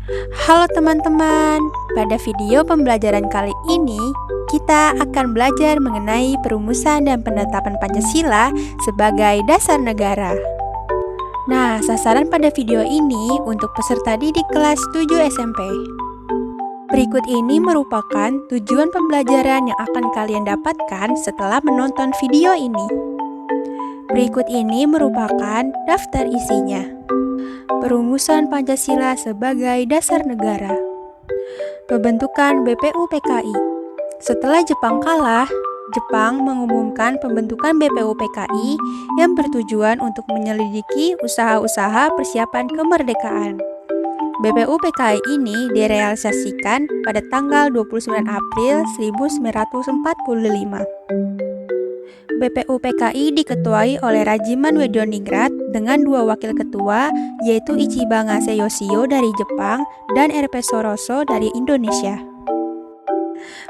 Halo teman-teman, pada video pembelajaran kali ini kita akan belajar mengenai perumusan dan penetapan Pancasila sebagai dasar negara. Nah, sasaran pada video ini untuk peserta didik kelas 7 SMP. Berikut ini merupakan tujuan pembelajaran yang akan kalian dapatkan setelah menonton video ini. Berikut ini merupakan daftar isinya. Perumusan Pancasila sebagai dasar negara. Pembentukan BPUPKI. Setelah Jepang kalah, Jepang mengumumkan pembentukan BPUPKI yang bertujuan untuk menyelidiki usaha-usaha persiapan kemerdekaan. BPUPKI ini direalisasikan pada tanggal 29 April 1945. BPUPKI diketuai oleh Rajiman Wedoningrat dengan dua wakil ketua, yaitu Ichiba Ngase Yoshio dari Jepang dan R.P. Soroso dari Indonesia.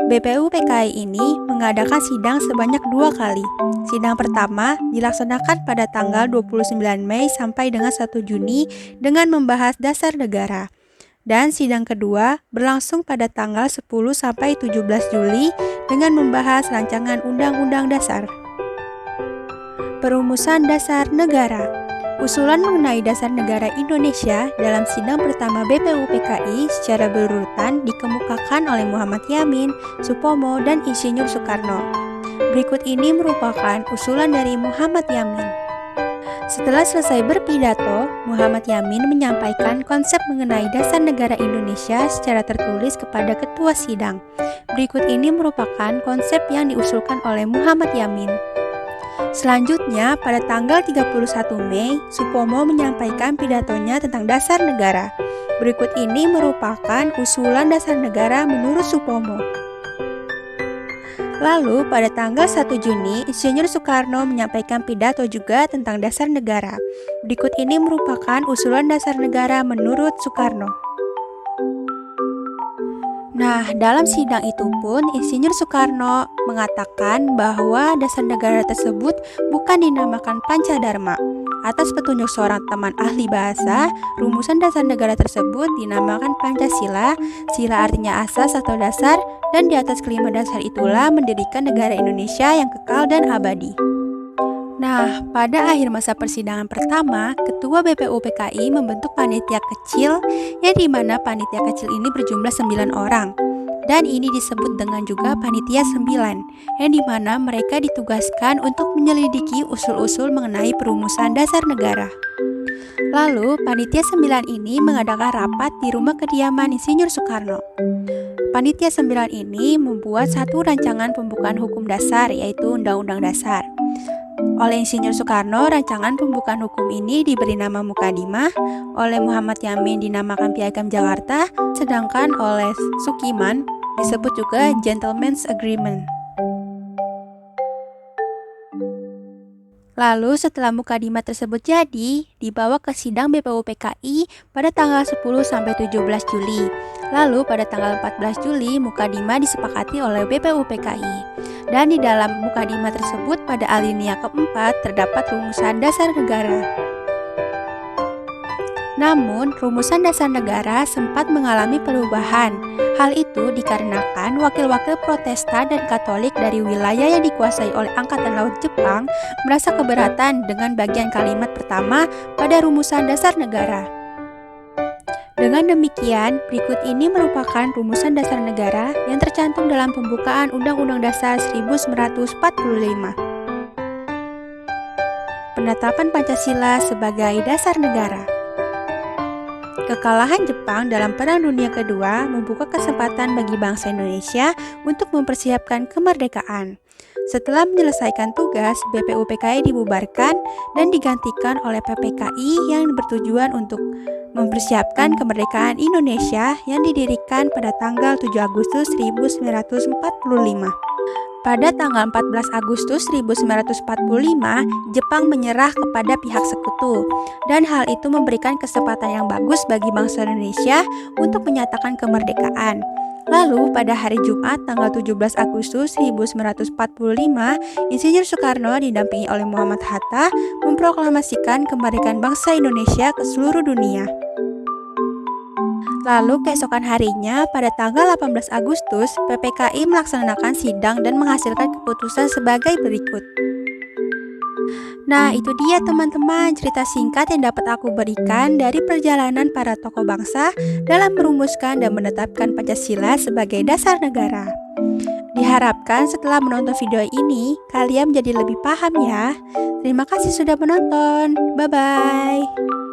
BPUPKI ini mengadakan sidang sebanyak 2 kali. Sidang pertama dilaksanakan pada tanggal 29 Mei sampai dengan 1 Juni dengan membahas dasar negara. Dan sidang kedua berlangsung pada tanggal 10 sampai 17 Juli dengan membahas rancangan Undang-Undang Dasar. Perumusan dasar negara. Usulan mengenai dasar negara Indonesia dalam sidang pertama BPUPKI secara berurutan dikemukakan oleh Muhammad Yamin, Supomo, dan Insinyur Soekarno. Berikut ini merupakan usulan dari Muhammad Yamin. Setelah selesai berpidato, Muhammad Yamin menyampaikan konsep mengenai dasar negara Indonesia secara tertulis kepada ketua sidang. Berikut ini merupakan konsep yang diusulkan oleh Muhammad Yamin. Selanjutnya, pada tanggal 31 Mei, Supomo menyampaikan pidatonya tentang dasar negara. Berikut ini merupakan usulan dasar negara menurut Supomo. Lalu, pada tanggal 1 Juni, Insinyur Soekarno menyampaikan pidato juga tentang dasar negara. Berikut ini merupakan usulan dasar negara menurut Soekarno. Nah, dalam sidang itu pun Insinyur Soekarno mengatakan bahwa dasar negara tersebut bukan dinamakan Pancadharma. Atas petunjuk seorang teman ahli bahasa, rumusan dasar negara tersebut dinamakan Pancasila. Sila artinya asas atau dasar, dan di atas kelima dasar itulah mendirikan negara Indonesia yang kekal dan abadi. Nah, pada akhir masa persidangan pertama, Ketua BPUPKI membentuk panitia kecil yang dimana panitia kecil ini berjumlah 9 orang. Dan ini disebut dengan juga panitia 9, yang dimana mereka ditugaskan untuk menyelidiki usul-usul mengenai perumusan dasar negara. Lalu, panitia 9 ini mengadakan rapat di rumah kediaman Insinyur Soekarno. Panitia 9 ini membuat satu rancangan pembukaan hukum dasar, yaitu Undang-Undang Dasar. Oleh Insinyur Soekarno, rancangan pembukaan hukum ini diberi nama Mukadimah, oleh Muhammad Yamin dinamakan Piagam Jakarta, sedangkan oleh Sukiman disebut juga Gentleman's Agreement. Lalu setelah Mukadimah tersebut jadi, dibawa ke sidang BPUPKI pada tanggal 10 sampai 17 Juli. Lalu pada tanggal 14 Juli, Mukadimah disepakati oleh BPUPKI. Dan di dalam Mukadimah tersebut pada alinea keempat terdapat rumusan dasar negara. Namun, rumusan dasar negara sempat mengalami perubahan. Hal itu dikarenakan wakil-wakil Protestan dan Katolik dari wilayah yang dikuasai oleh Angkatan Laut Jepang merasa keberatan dengan bagian kalimat pertama pada rumusan dasar negara. Dengan demikian, berikut ini merupakan rumusan dasar negara yang tercantum dalam pembukaan Undang-Undang Dasar 1945. Penetapan Pancasila sebagai dasar negara. Kekalahan Jepang dalam Perang Dunia Kedua membuka kesempatan bagi bangsa Indonesia untuk mempersiapkan kemerdekaan. Setelah menyelesaikan tugas, BPUPKI dibubarkan dan digantikan oleh PPKI yang bertujuan untuk mempersiapkan kemerdekaan Indonesia yang didirikan pada tanggal 7 Agustus 1945. Pada tanggal 14 Agustus 1945, Jepang menyerah kepada pihak sekutu, dan hal itu memberikan kesempatan yang bagus bagi bangsa Indonesia untuk menyatakan kemerdekaan. Lalu, pada hari Jumat tanggal 17 Agustus 1945, Insinyur Soekarno didampingi oleh Muhammad Hatta memproklamasikan kemerdekaan bangsa Indonesia ke seluruh dunia. Lalu keesokan harinya, pada tanggal 18 Agustus, PPKI melaksanakan sidang dan menghasilkan keputusan sebagai berikut. Nah, itu dia teman-teman cerita singkat yang dapat aku berikan dari perjalanan para tokoh bangsa dalam merumuskan dan menetapkan Pancasila sebagai dasar negara. Diharapkan setelah menonton video ini, kalian menjadi lebih paham ya. Terima kasih sudah menonton. Bye-bye.